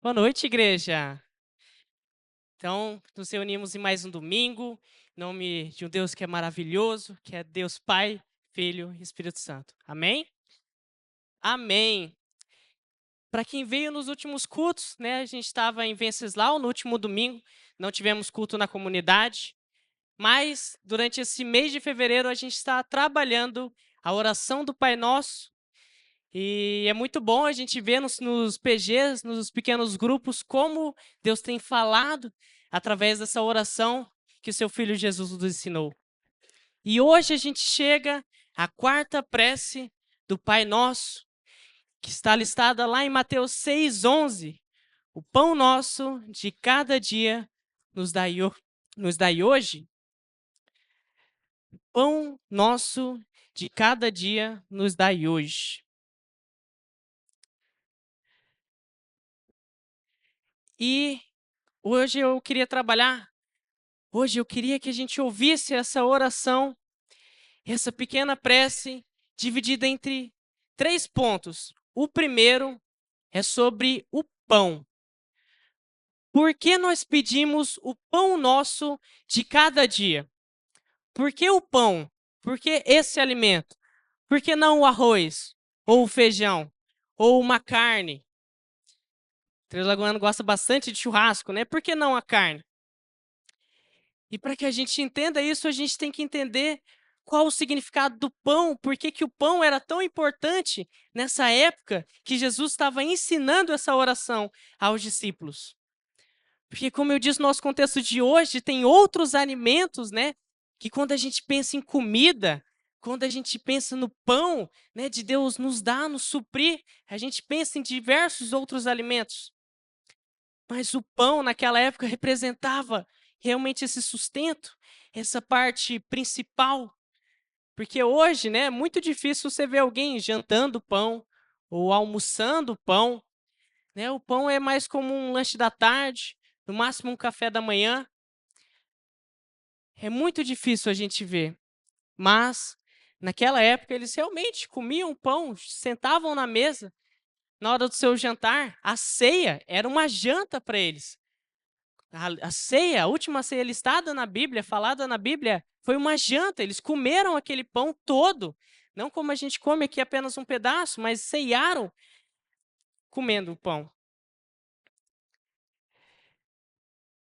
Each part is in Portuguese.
Boa noite, igreja. Então, nos reunimos em mais um domingo, em nome de um Deus que é maravilhoso, que é Deus Pai, Filho e Espírito Santo. Amém? Amém. Para quem veio nos últimos cultos, né, a gente estava em Venceslau no último domingo, não tivemos culto na comunidade, mas durante esse mês de fevereiro a gente está trabalhando a oração do Pai Nosso. E é muito bom a gente ver nos PGs, nos pequenos grupos, como Deus tem falado através dessa oração que o seu Filho Jesus nos ensinou. E hoje a gente chega à quarta prece do Pai Nosso, que está listada lá em Mateus 6:11. O pão nosso de cada dia nos dai hoje. Pão nosso de cada dia nos dai hoje. E hoje eu queria trabalhar. Hoje eu queria que a gente ouvisse essa oração, essa pequena prece, dividida entre três pontos. O primeiro é sobre o pão. Por que nós pedimos o pão nosso de cada dia? Por que o pão? Por que esse alimento? Por que não o arroz? Ou o feijão? Ou uma carne? O Três Lagoano gosta bastante de churrasco, né? Por que não a carne? E para que a gente entenda isso, a gente tem que entender qual o significado do pão, por que o pão era tão importante nessa época que Jesus estava ensinando essa oração aos discípulos. Porque, como eu disse, no nosso contexto de hoje, tem outros alimentos, né? Que quando a gente pensa em comida, quando a gente pensa no pão, né, de Deus nos dar, nos suprir, a gente pensa em diversos outros alimentos. Mas o pão, naquela época, representava realmente esse sustento, essa parte principal. Porque hoje, né, é muito difícil você ver alguém jantando pão ou almoçando pão, né? O pão é mais como um lanche da tarde, no máximo um café da manhã. É muito difícil a gente ver. Mas, naquela época, eles realmente comiam pão, sentavam na mesa. Na hora do seu jantar, a ceia era uma janta para eles. A ceia, a última ceia listada na Bíblia, falada na Bíblia, foi uma janta. Eles comeram aquele pão todo. Não como a gente come aqui apenas um pedaço, mas ceiaram comendo o pão.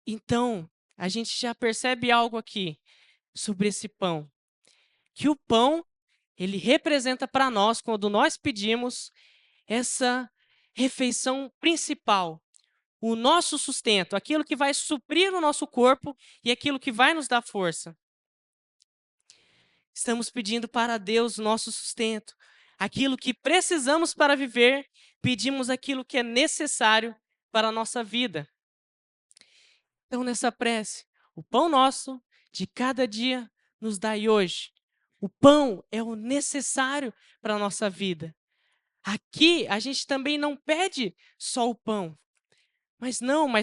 Então, a gente já percebe algo aqui sobre esse pão. Que o pão, ele representa para nós, quando nós pedimos, essa refeição principal. O nosso sustento, aquilo que vai suprir o nosso corpo e aquilo que vai nos dar força. Estamos pedindo para Deus o nosso sustento, aquilo que precisamos para viver, pedimos aquilo que é necessário para a nossa vida. Então, nessa prece, o pão nosso de cada dia nos dai hoje. O pão é o necessário para a nossa vida. Aqui, a gente também não pede só o pão, mas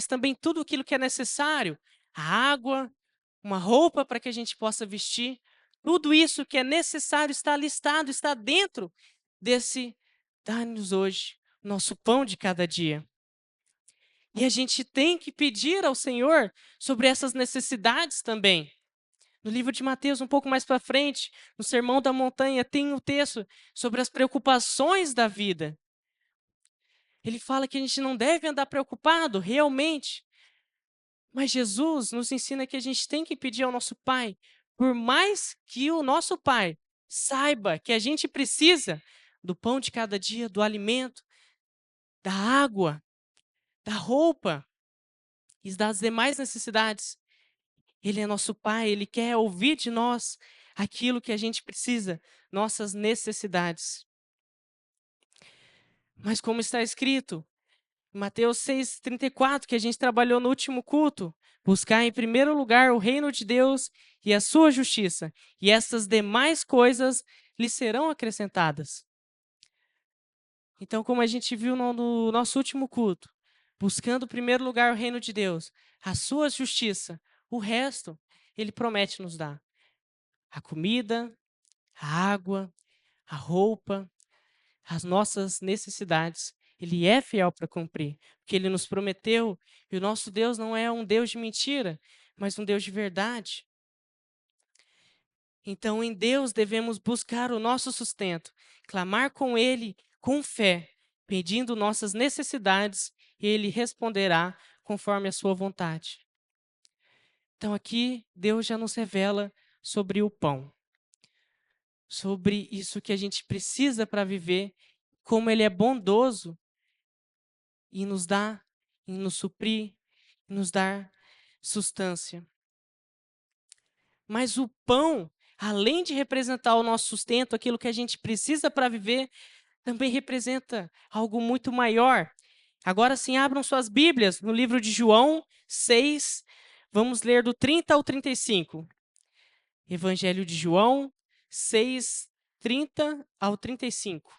também tudo aquilo que é necessário. A água, uma roupa para que a gente possa vestir. Tudo isso que é necessário está listado, está dentro desse dá-nos hoje nosso pão de cada dia. E a gente tem que pedir ao Senhor sobre essas necessidades também. No livro de Mateus, um pouco mais para frente, no Sermão da Montanha, tem um texto sobre as preocupações da vida. Ele fala que a gente não deve andar preocupado, realmente. Mas Jesus nos ensina que a gente tem que pedir ao nosso Pai, por mais que o nosso Pai saiba que a gente precisa do pão de cada dia, do alimento, da água, da roupa e das demais necessidades. Ele é nosso Pai, Ele quer ouvir de nós aquilo que a gente precisa, nossas necessidades. Mas como está escrito, Mateus 6:34, que a gente trabalhou no último culto, buscar em primeiro lugar o reino de Deus e a sua justiça, e essas demais coisas lhe serão acrescentadas. Então, como a gente viu no nosso último culto, buscando em primeiro lugar o reino de Deus, a sua justiça, o resto ele promete nos dar. A comida, a água, a roupa, as nossas necessidades, Ele é fiel para cumprir, porque ele nos prometeu, e o nosso Deus não é um Deus de mentira, mas um Deus de verdade. Então, em Deus devemos buscar o nosso sustento, clamar com Ele com fé, pedindo nossas necessidades, e Ele responderá conforme a sua vontade. Então, aqui, Deus já nos revela sobre o pão, sobre isso que a gente precisa para viver, como Ele é bondoso e nos dá, e nos suprir, e nos dar sustância. Mas o pão, além de representar o nosso sustento, aquilo que a gente precisa para viver, também representa algo muito maior. Agora sim, abram suas Bíblias no livro de João 6, vamos ler do 30 ao 35. Evangelho de João 6, 30 ao 35.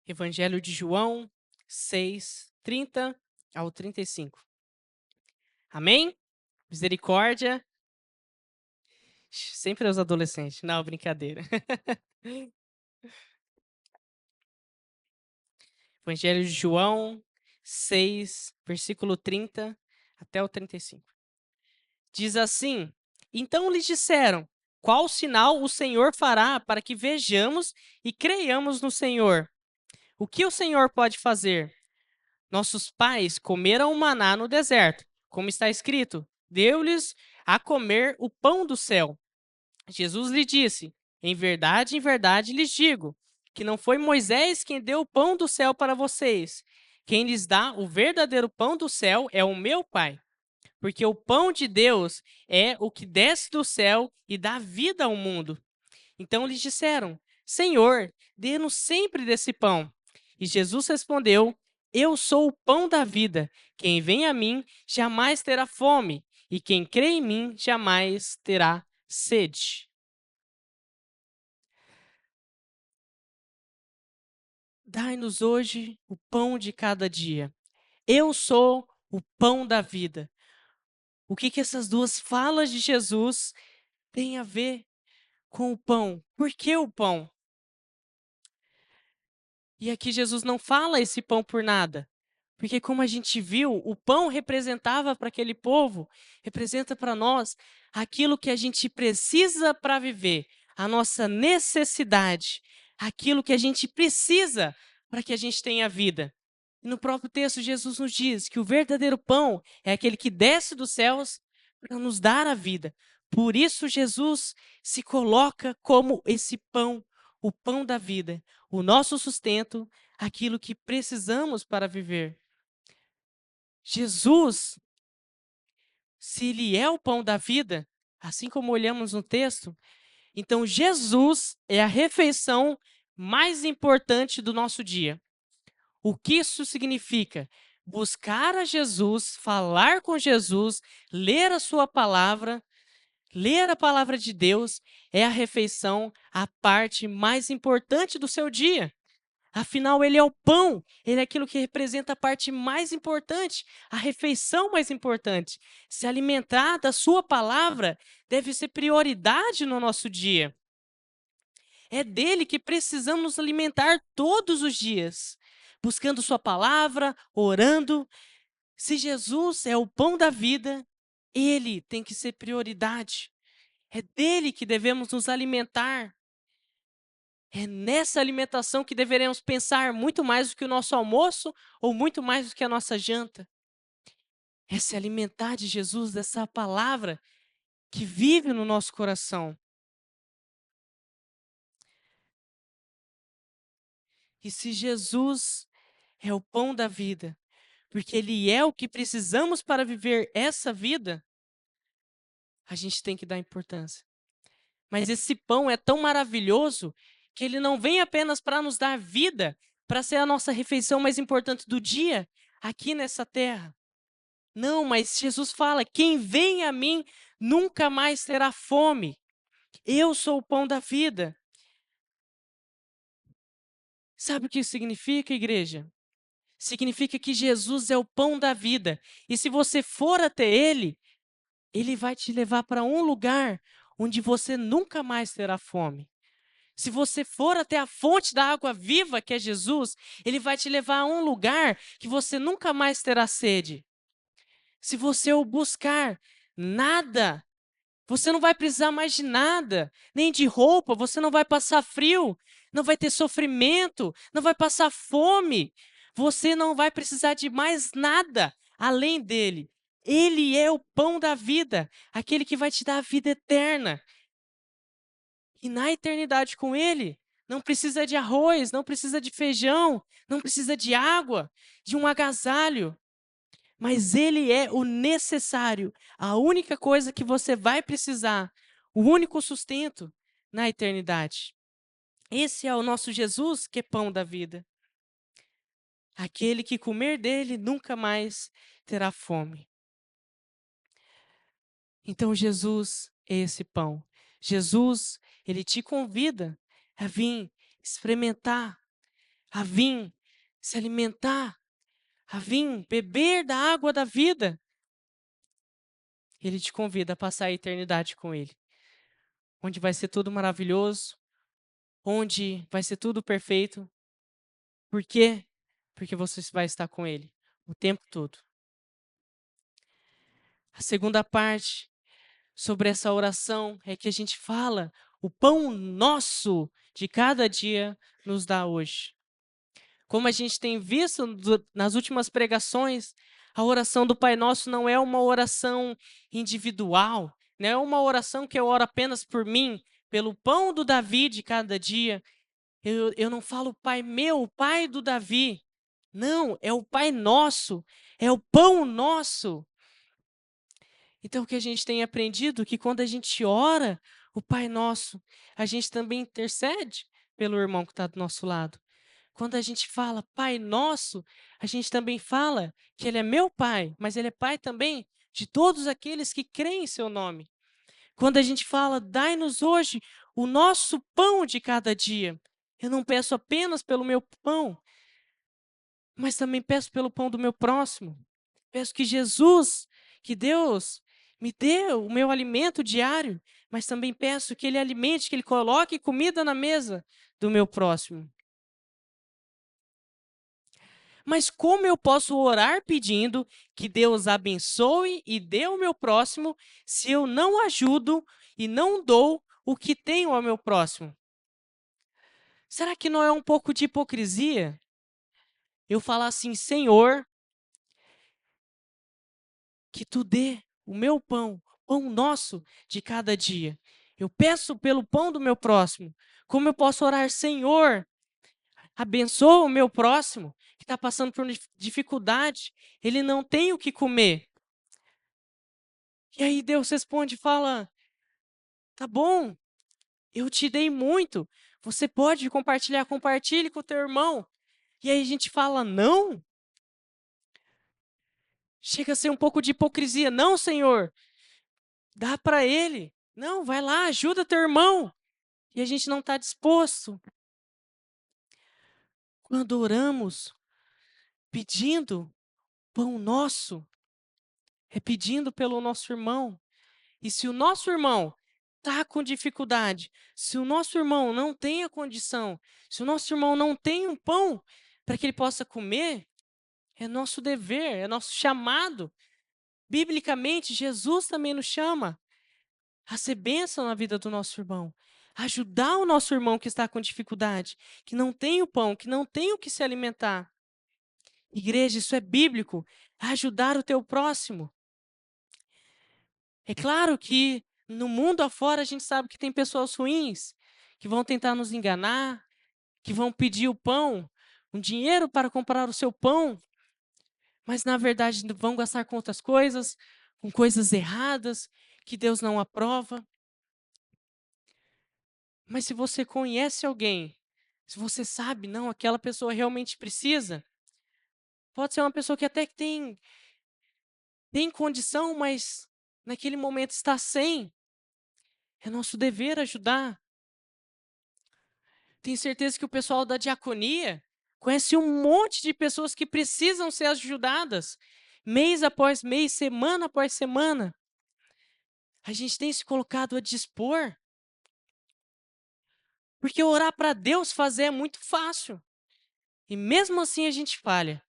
Evangelho de João 6, 30 ao 35. Amém? Misericórdia. Sempre os adolescentes. Não, brincadeira. Evangelho de João 6, versículo 30 até o 35. Diz assim: Então lhes disseram: Qual sinal o Senhor fará para que vejamos e creiamos no Senhor? O que o Senhor pode fazer? Nossos pais comeram o maná no deserto, como está escrito: Deu-lhes a comer o pão do céu. Jesus lhe disse: em verdade lhes digo, que não foi Moisés quem deu o pão do céu para vocês. Quem lhes dá o verdadeiro pão do céu é o meu Pai. Porque o pão de Deus é o que desce do céu e dá vida ao mundo. Então lhes disseram: Senhor, dê-nos sempre desse pão. E Jesus respondeu: Eu sou o pão da vida. Quem vem a mim jamais terá fome, e quem crê em mim jamais terá sede. Dai-nos hoje o pão de cada dia. Eu sou o pão da vida. O que que essas duas falas de Jesus têm a ver com o pão? Por que o pão? E aqui Jesus não fala esse pão por nada. Porque, como a gente viu, o pão representava para aquele povo, representa para nós aquilo que a gente precisa para viver, a nossa necessidade, aquilo que a gente precisa para que a gente tenha vida. E no próprio texto, Jesus nos diz que o verdadeiro pão é aquele que desce dos céus para nos dar a vida. Por isso, Jesus se coloca como esse pão, o pão da vida, o nosso sustento, aquilo que precisamos para viver. Jesus, se ele é o pão da vida, assim como olhamos no texto, então Jesus é a refeição mais importante do nosso dia. O que isso significa? Buscar a Jesus, falar com Jesus, ler a sua palavra, ler a palavra de Deus é a refeição, a parte mais importante do seu dia. Afinal, ele é o pão, ele é aquilo que representa a parte mais importante, a refeição mais importante. Se alimentar da sua palavra deve ser prioridade no nosso dia. É dele que precisamos nos alimentar todos os dias, buscando sua palavra, orando. Se Jesus é o pão da vida, ele tem que ser prioridade. É dele que devemos nos alimentar. É nessa alimentação que deveremos pensar muito mais do que o nosso almoço ou muito mais do que a nossa janta. É se alimentar de Jesus, dessa palavra que vive no nosso coração. E se Jesus é o pão da vida, porque Ele é o que precisamos para viver essa vida, a gente tem que dar importância. Mas esse pão é tão maravilhoso que ele não vem apenas para nos dar vida, para ser a nossa refeição mais importante do dia aqui nessa terra. Não, mas Jesus fala: quem vem a mim nunca mais terá fome. Eu sou o pão da vida. Sabe o que isso significa, igreja? Significa que Jesus é o pão da vida. E se você for até Ele, Ele vai te levar para um lugar onde você nunca mais terá fome. Se você for até a fonte da água viva, que é Jesus, Ele vai te levar a um lugar que você nunca mais terá sede. Se você o buscar, nada, você não vai precisar mais de nada, nem de roupa, você não vai passar frio, não vai ter sofrimento, não vai passar fome. Você não vai precisar de mais nada além dele. Ele é o pão da vida, aquele que vai te dar a vida eterna. E na eternidade com ele, não precisa de arroz, não precisa de feijão, não precisa de água, de um agasalho. Mas ele é o necessário, a única coisa que você vai precisar, o único sustento na eternidade. Esse é o nosso Jesus, que é pão da vida. Aquele que comer dele nunca mais terá fome. Então Jesus é esse pão. Jesus, ele te convida a vir experimentar, a vir se alimentar, a vir beber da água da vida. Ele te convida a passar a eternidade com ele, onde vai ser tudo maravilhoso, onde vai ser tudo perfeito. Por quê? Porque você vai estar com ele o tempo todo. A segunda parte sobre essa oração é que a gente fala: o pão nosso de cada dia nos dá hoje. Como a gente tem visto nas últimas pregações, a oração do Pai Nosso não é uma oração individual, não é uma oração que eu oro apenas por mim, pelo pão do Davi de cada dia. Eu não falo Pai meu, o Pai do Davi. Não, é o Pai Nosso, é o pão nosso. Então, o que a gente tem aprendido é que quando a gente ora o Pai Nosso, a gente também intercede pelo irmão que está do nosso lado. Quando a gente fala Pai Nosso, a gente também fala que Ele é meu Pai, mas Ele é Pai também de todos aqueles que creem em Seu nome. Quando a gente fala Dai-nos hoje o nosso pão de cada dia, eu não peço apenas pelo meu pão, mas também peço pelo pão do meu próximo. Peço que Jesus, que Deus me dê o meu alimento diário, mas também peço que Ele alimente, que Ele coloque comida na mesa do meu próximo. Mas como eu posso orar pedindo que Deus abençoe e dê ao meu próximo se eu não ajudo e não dou o que tenho ao meu próximo? Será que não é um pouco de hipocrisia eu falar assim: Senhor, que tu dê o meu pão, pão nosso de cada dia. Eu peço pelo pão do meu próximo. Como eu posso orar, Senhor, abençoa o meu próximo que está passando por dificuldade, ele não tem o que comer. E aí Deus responde e fala: tá bom, eu te dei muito, você pode compartilhar, compartilhe com o teu irmão. E aí a gente fala: não? Chega a ser um pouco de hipocrisia. Não, Senhor, dá para ele. Não, vai lá, ajuda teu irmão. E a gente não está disposto. Quando oramos pedindo pão nosso, é pedindo pelo nosso irmão. E se o nosso irmão está com dificuldade, se o nosso irmão não tem a condição, se o nosso irmão não tem um pão para que ele possa comer, é nosso dever, é nosso chamado. Biblicamente, Jesus também nos chama a ser bênção na vida do nosso irmão. Ajudar o nosso irmão que está com dificuldade, que não tem o pão, que não tem o que se alimentar. Igreja, isso é bíblico. Ajudar o teu próximo. É claro que no mundo afora a gente sabe que tem pessoas ruins que vão tentar nos enganar, que vão pedir o pão, um dinheiro para comprar o seu pão, mas na verdade vão gastar com outras coisas, com coisas erradas que Deus não aprova. Mas se você conhece alguém, se você sabe, não, aquela pessoa realmente precisa, pode ser uma pessoa que até que tem condição, mas naquele momento está sem. É nosso dever ajudar. Tenho certeza que o pessoal da diaconia conhece um monte de pessoas que precisam ser ajudadas, mês após mês, semana após semana. A gente tem se colocado a dispor, porque orar para Deus fazer é muito fácil. E mesmo assim a gente falha.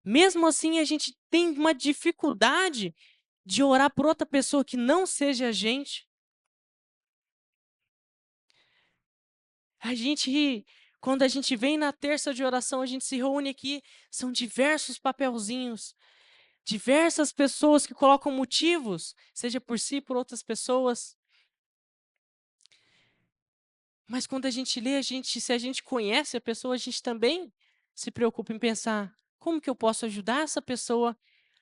Mesmo assim a gente tem uma dificuldade de orar por outra pessoa que não seja a gente. A gente, quando a gente vem na terça de oração, a gente se reúne aqui, são diversos papelzinhos, diversas pessoas que colocam motivos, seja por si, por outras pessoas. Mas quando a gente lê, se a gente conhece a pessoa, a gente também se preocupa em pensar: como que eu posso ajudar essa pessoa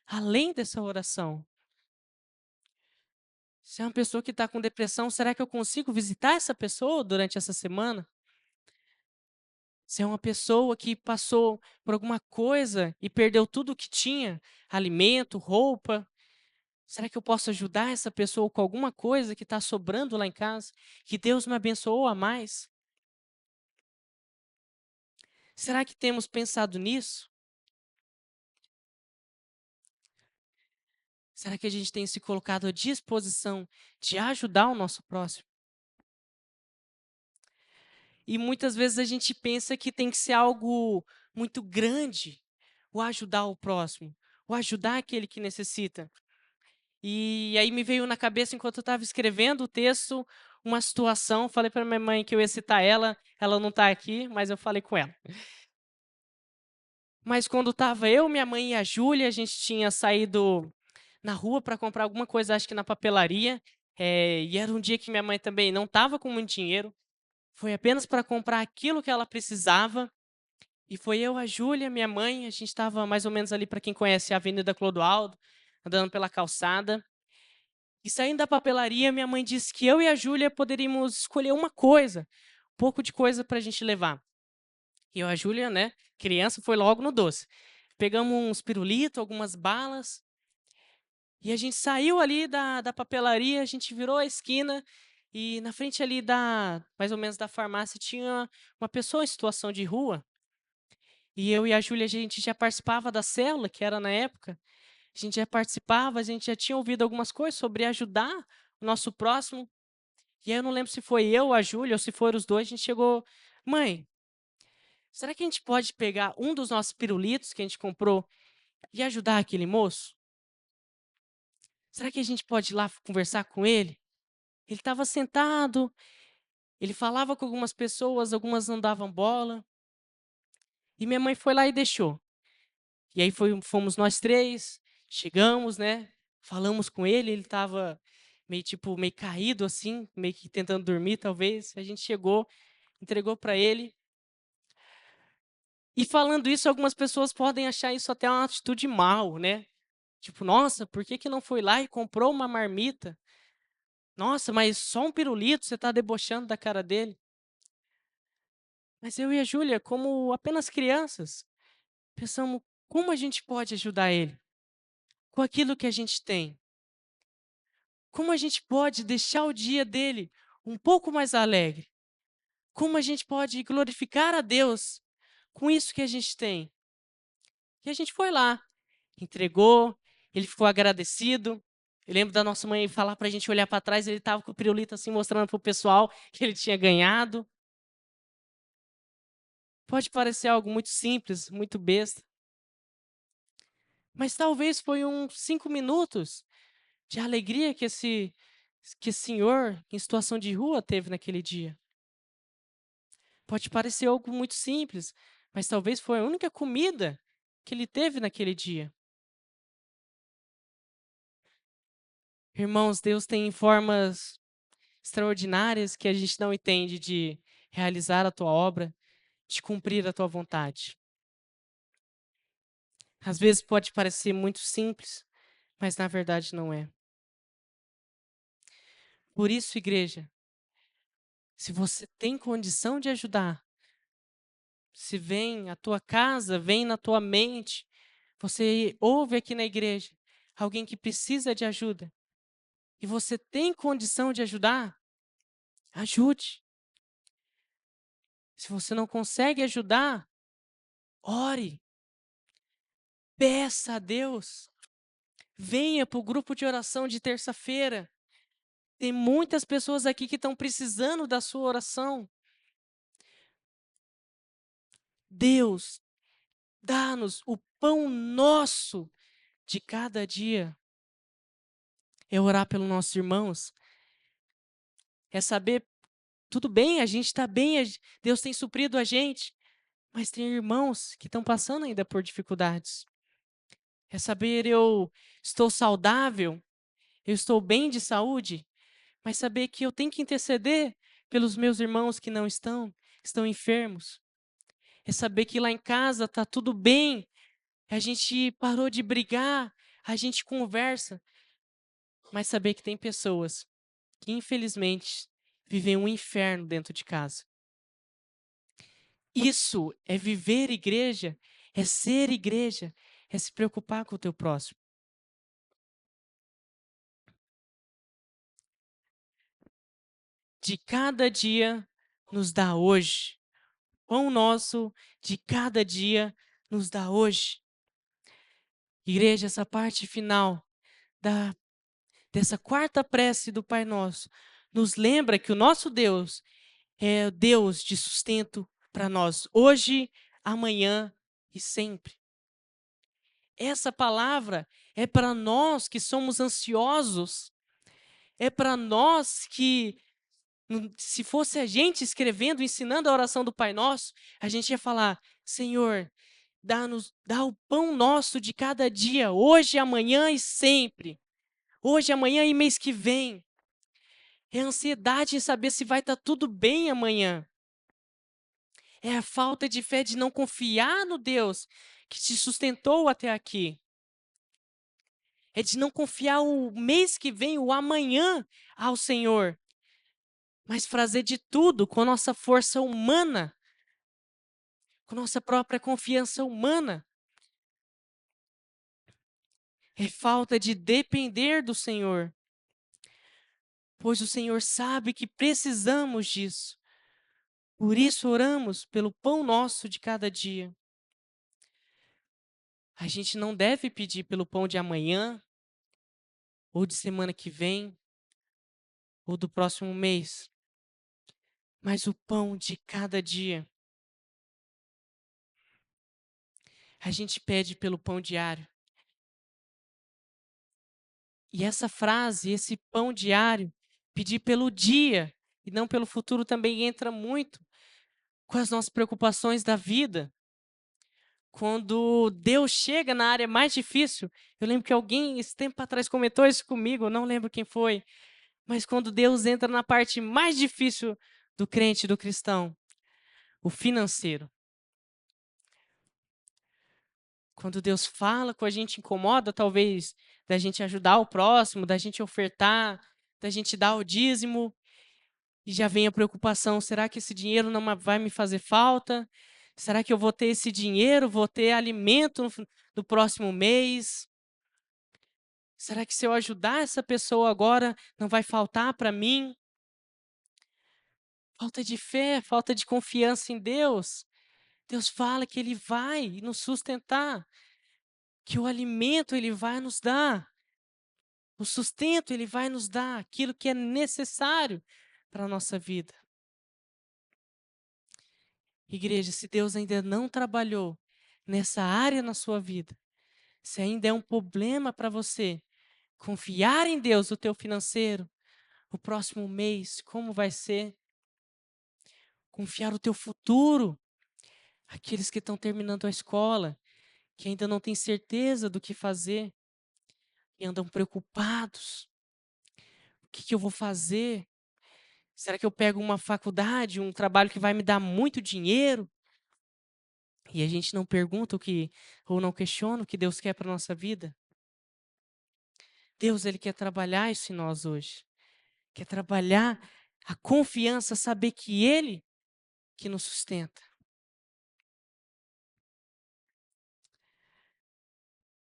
além dessa oração? Se é uma pessoa que está com depressão, será que eu consigo visitar essa pessoa durante essa semana? Se é uma pessoa que passou por alguma coisa e perdeu tudo o que tinha, alimento, roupa, será que eu posso ajudar essa pessoa com alguma coisa que está sobrando lá em casa, que Deus me abençoou a mais? Será que temos pensado nisso? Será que a gente tem se colocado à disposição de ajudar o nosso próximo? E muitas vezes a gente pensa que tem que ser algo muito grande, o ajudar o próximo, o ajudar aquele que necessita. E aí me veio na cabeça, enquanto eu estava escrevendo o texto, uma situação. Falei para minha mãe que eu ia citar ela, ela não está aqui, mas eu falei com ela. Mas quando estava eu, minha mãe e a Júlia, a gente tinha saído na rua para comprar alguma coisa, acho que na papelaria. E era um dia que minha mãe também não estava com muito dinheiro. Foi apenas para comprar aquilo que ela precisava. E foi eu, a Júlia, minha mãe, a gente estava mais ou menos ali, para quem conhece a Avenida Clodoaldo, andando pela calçada. E saindo da papelaria, minha mãe disse que eu e a Júlia poderíamos escolher uma coisa, um pouco de coisa para a gente levar. E eu, a Júlia, né, criança, foi logo no doce. Pegamos uns pirulitos, algumas balas, e a gente saiu ali da papelaria, a gente virou a esquina, e na frente ali mais ou menos da farmácia, tinha uma pessoa em situação de rua. E eu e a Júlia, a gente já participava da célula, que era na época. A gente já participava, a gente já tinha ouvido algumas coisas sobre ajudar o nosso próximo. E aí eu não lembro se foi eu, a Júlia, ou se foram os dois, a gente chegou: "Mãe, será que a gente pode pegar um dos nossos pirulitos que a gente comprou e ajudar aquele moço? Será que a gente pode ir lá conversar com ele?" Ele estava sentado, ele falava com algumas pessoas, algumas não davam bola, e minha mãe foi lá e deixou. E aí fomos nós três, chegamos, né, falamos com ele, ele estava meio, tipo, meio caído, assim, meio que tentando dormir, talvez. A gente chegou, entregou para ele. E falando isso, algumas pessoas podem achar isso até uma atitude mal, né? Tipo: "Nossa, por que que não foi lá e comprou uma marmita? Nossa, mas só um pirulito, você está debochando da cara dele." Mas eu e a Júlia, como apenas crianças, pensamos: como a gente pode ajudar ele com aquilo que a gente tem? Como a gente pode deixar o dia dele um pouco mais alegre? Como a gente pode glorificar a Deus com isso que a gente tem? E a gente foi lá, entregou, ele ficou agradecido. Eu lembro da nossa mãe falar para a gente olhar para trás, ele estava com o pirulito assim, mostrando para o pessoal que ele tinha ganhado. Pode parecer algo muito simples, muito besta, mas talvez foi uns 5 minutos de alegria que esse senhor em situação de rua teve naquele dia. Pode parecer algo muito simples, mas talvez foi a única comida que ele teve naquele dia. Irmãos, Deus tem formas extraordinárias que a gente não entende de realizar a tua obra, de cumprir a tua vontade. Às vezes pode parecer muito simples, mas na verdade não é. Por isso, igreja, se você tem condição de ajudar, se vem à tua casa, vem na tua mente, você ouve aqui na igreja alguém que precisa de ajuda, e você tem condição de ajudar, ajude. Se você não consegue ajudar, ore, peça a Deus. Venha para o grupo de oração de terça-feira. Tem muitas pessoas aqui que estão precisando da sua oração. Deus, dá-nos o pão nosso de cada dia. É orar pelos nossos irmãos. É saber, tudo bem, a gente está bem, Deus tem suprido a gente. Mas tem irmãos que estão passando ainda por dificuldades. É saber, eu estou saudável, eu estou bem de saúde, mas saber que eu tenho que interceder pelos meus irmãos que não estão enfermos. É saber que lá em casa está tudo bem, a gente parou de brigar, a gente conversa, mas saber que tem pessoas que, infelizmente, vivem um inferno dentro de casa. Isso é viver igreja, é ser igreja, é se preocupar com o teu próximo. De cada dia nos dá hoje. Pão nosso de cada dia nos dá hoje. Igreja, essa parte final dessa quarta prece do Pai Nosso nos lembra que o nosso Deus é o Deus de sustento para nós, hoje, amanhã e sempre. Essa palavra é para nós que somos ansiosos, é para nós que, se fosse a gente escrevendo, ensinando a oração do Pai Nosso, a gente ia falar: Senhor, dá o pão nosso de cada dia, hoje, amanhã e sempre. Hoje, amanhã e mês que vem. É a ansiedade em saber se vai estar tudo bem amanhã. É a falta de fé de não confiar no Deus que te sustentou até aqui. É de não confiar o mês que vem, o amanhã, ao Senhor. Mas fazer de tudo com nossa força humana, com nossa própria confiança humana. É falta de depender do Senhor. Pois o Senhor sabe que precisamos disso. Por isso oramos pelo pão nosso de cada dia. A gente não deve pedir pelo pão de amanhã, ou de semana que vem, ou do próximo mês, mas o pão de cada dia. A gente pede pelo pão diário. E essa frase, esse pão diário, pedir pelo dia e não pelo futuro, também entra muito com as nossas preocupações da vida. Quando Deus chega na área mais difícil, eu lembro que alguém esse tempo atrás comentou isso comigo, eu não lembro quem foi, mas quando Deus entra na parte mais difícil do crente, do cristão, o financeiro. Quando Deus fala com a gente, incomoda talvez da gente ajudar o próximo, da gente ofertar, da gente dar o dízimo, e já vem a preocupação: será que esse dinheiro não vai me fazer falta? Será que eu vou ter esse dinheiro, vou ter alimento no próximo mês? Será que se eu ajudar essa pessoa agora, não vai faltar para mim? Falta de fé, falta de confiança em Deus. Deus fala que Ele vai nos sustentar, que o alimento Ele vai nos dar, o sustento Ele vai nos dar, aquilo que é necessário para a nossa vida. Igreja, se Deus ainda não trabalhou nessa área na sua vida, se ainda é um problema para você confiar em Deus o teu financeiro, o próximo mês, como vai ser, confiar o teu futuro, aqueles que estão terminando a escola, que ainda não têm certeza do que fazer, e andam preocupados. O que eu vou fazer? Será que eu pego uma faculdade, um trabalho que vai me dar muito dinheiro? E a gente não pergunta ou não questiona o que Deus quer para a nossa vida? Deus, Ele quer trabalhar isso em nós hoje. Quer trabalhar a confiança, saber que Ele que nos sustenta.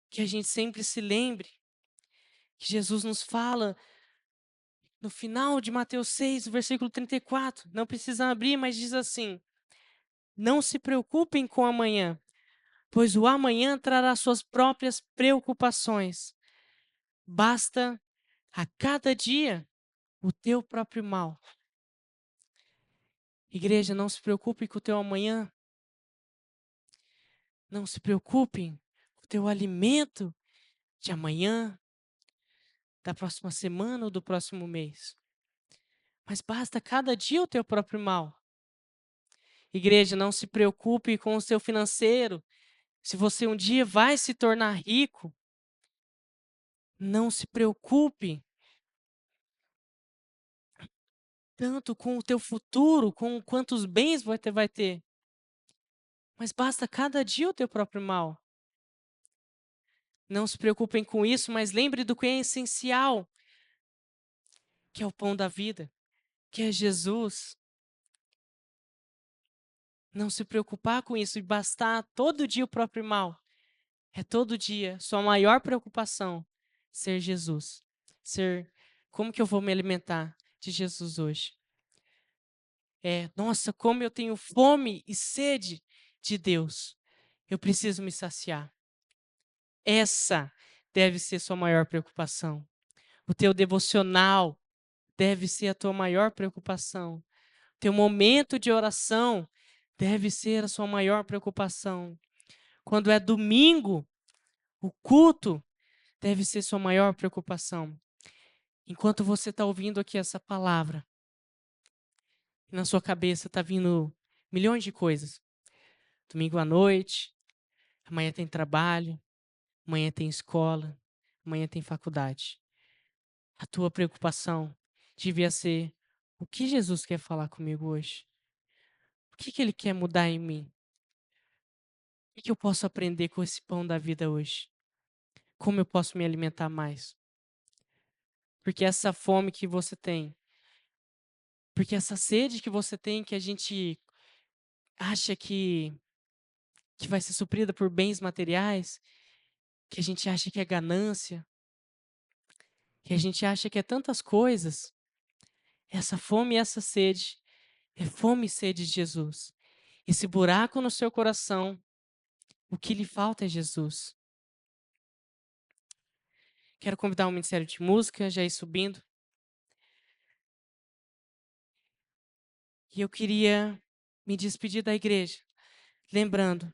Que a gente sempre se lembre que Jesus nos fala no final de Mateus 6, versículo 34. Não precisa abrir, mas diz assim: Não se preocupem com o amanhã, pois o amanhã trará suas próprias preocupações. Basta a cada dia o teu próprio mal. Igreja, não se preocupe com o teu amanhã. Não se preocupe com o teu alimento de amanhã, da próxima semana ou do próximo mês. Mas basta cada dia o teu próprio mal. Igreja, não se preocupe com o seu financeiro. Se você um dia vai se tornar rico, não se preocupe tanto com o teu futuro, com quantos bens você vai ter. Mas basta cada dia o teu próprio mal. Não se preocupem com isso, mas lembre do que é essencial, que é o pão da vida, que é Jesus. Não se preocupar com isso e bastar todo dia o próprio mal. É todo dia sua maior preocupação ser Jesus. Ser, como que eu vou me alimentar de Jesus hoje? Nossa, como eu tenho fome e sede de Deus. Eu preciso me saciar. Essa deve ser sua maior preocupação. O teu devocional deve ser a tua maior preocupação. Teu momento de oração deve ser a sua maior preocupação. Quando é domingo, o culto deve ser sua maior preocupação. Enquanto você está ouvindo aqui essa palavra, na sua cabeça está vindo milhões de coisas. Domingo à noite, amanhã tem trabalho, amanhã tem escola, amanhã tem faculdade. A tua preocupação devia ser: o que Jesus quer falar comigo hoje? O que Ele quer mudar em mim? O que eu posso aprender com esse pão da vida hoje? Como eu posso me alimentar mais? Porque essa fome que você tem, porque essa sede que você tem, que a gente acha que vai ser suprida por bens materiais, que a gente acha que é ganância, que a gente acha que é tantas coisas, essa fome e essa sede é fome e sede de Jesus. Esse buraco no seu coração, o que lhe falta é Jesus. Quero convidar o Ministério de Música, já ir subindo. E eu queria me despedir da igreja, lembrando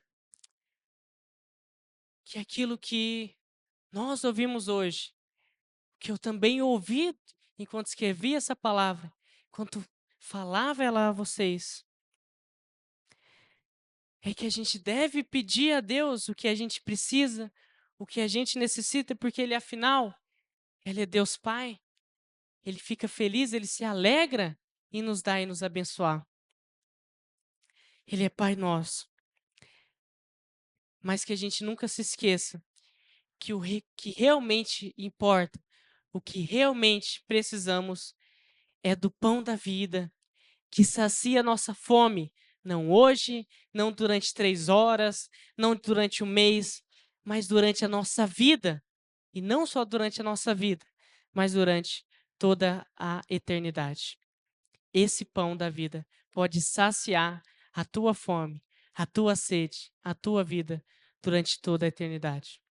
que aquilo que nós ouvimos hoje, que eu também ouvi enquanto escrevi essa palavra, enquanto falava ela a vocês, é que a gente deve pedir a Deus o que a gente precisa, o que a gente necessita, porque Ele, afinal, Ele é Deus Pai. Ele fica feliz, Ele se alegra em nos dar e nos abençoar. Ele é Pai nosso. Mas que a gente nunca se esqueça que que realmente importa, o que realmente precisamos é do pão da vida, que sacia a nossa fome, não hoje, não durante 3 horas, não durante um mês, mas durante a nossa vida. E não só durante a nossa vida, mas durante toda a eternidade. Esse pão da vida pode saciar a tua fome, a tua sede, a tua vida durante toda a eternidade.